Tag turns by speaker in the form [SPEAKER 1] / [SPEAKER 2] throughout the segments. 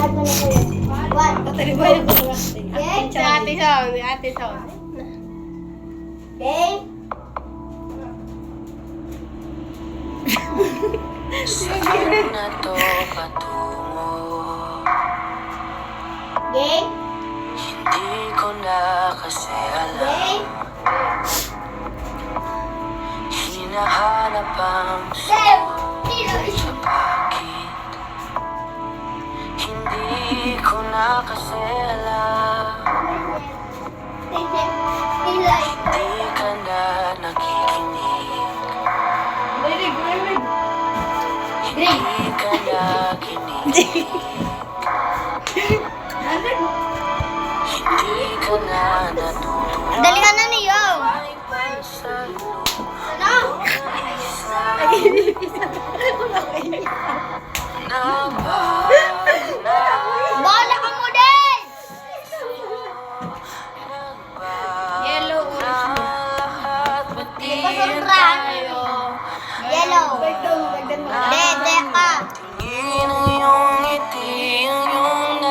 [SPEAKER 1] Patalibayan ko lang. Si Ate Son, si Ate Son.
[SPEAKER 2] Okay?
[SPEAKER 3] Saan na to patungo?
[SPEAKER 2] Okay?
[SPEAKER 3] Hindi ko na kasi alam.
[SPEAKER 2] Okay?
[SPEAKER 3] Hinahanap ang
[SPEAKER 2] Sir!
[SPEAKER 3] sa bakit. Hindi ko na kasi alam. Hindi ka na nakikinig. Hindi ka na kinikinig. Hindi ka na natutuwa.
[SPEAKER 2] Dali ka na niyo!
[SPEAKER 3] Ay, basta
[SPEAKER 2] Ano?
[SPEAKER 3] na ba?
[SPEAKER 2] Bola ka mo din!
[SPEAKER 1] Yellow orange.
[SPEAKER 3] Lahat pati
[SPEAKER 2] Pasurrahan niyo. Yellow. Dede ka.
[SPEAKER 3] tingin ang iyong ngiti, ang iyong
[SPEAKER 2] De!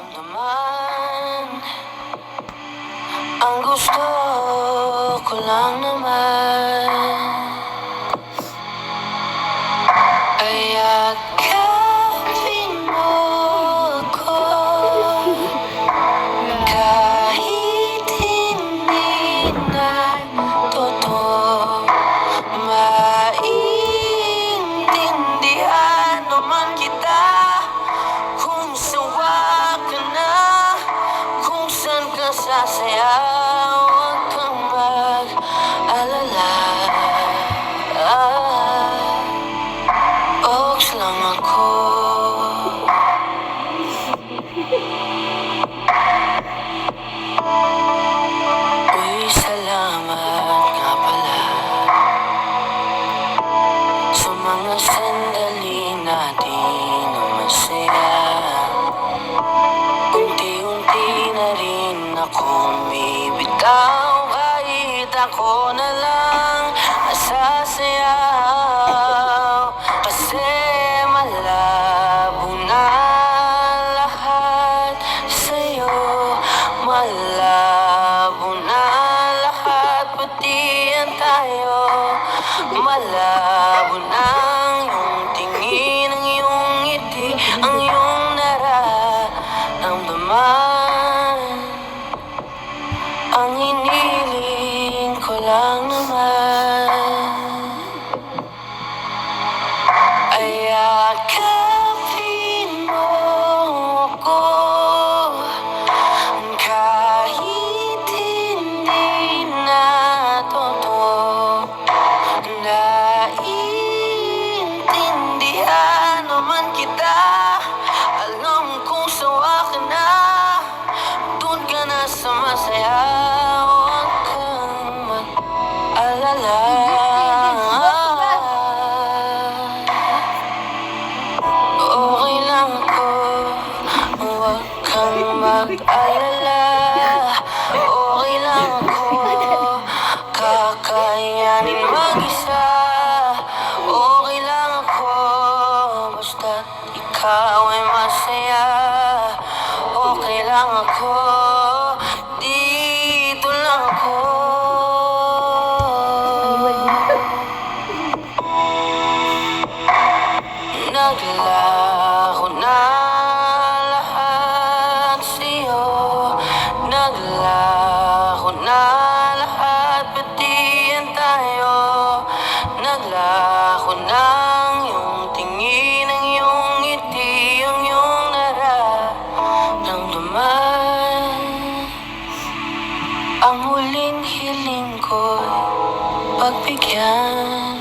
[SPEAKER 3] nararamdaman. Ang gusto ko lang naman ay yakapin mo ko kahit hindi na totoo. Maintindihan naman kita kung sawa ka na, kung saan ka sasayaw. Huwag kang mag-alala. Oaks lang ako. Uy, salamat nga pala sa mga sandali natin na masaya. Unti-unti na rin akong bibitaw, kahit ako na lang nasasayaw. Kasi malabo na lahat sa'yo, malabo na lahat, pati yan tayo. Malabo na ang iyong tingin, ang iyong ngiti, ang iyong nararamdaman. Ang hiniling ko lang naman ay yakapin mo ako kahit hindi na totoo. Naiintindihan naman kita, alam kong sawa ka na, doon ka na sa masaya. Huwag kang mag-alala. Okay lang ako, huwag kang mag-alala. Okay lang ako, kakayanin mag-isa. Okay lang ako, basta't ikaw ay masaya. Okay lang ako, dito lang ako. Naglaho na lahat sa'yo, naglaho na lahat, pati yan tayo. Naglaho na ang iyong tingin, ang iyong ngiti, ang iyong nararamdaman. Ang huling hiling ko'y pagbigyan.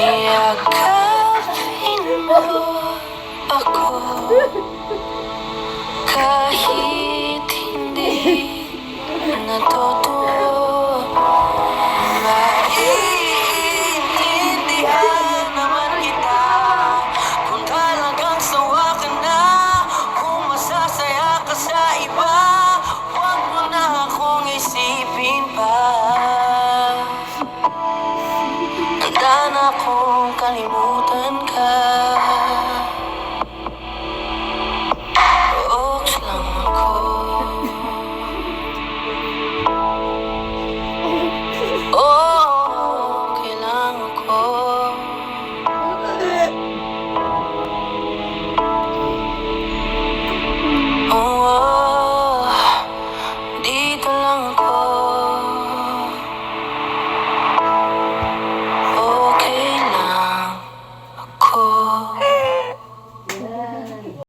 [SPEAKER 3] Iyakapin mo ako kahit hindi natutuwa.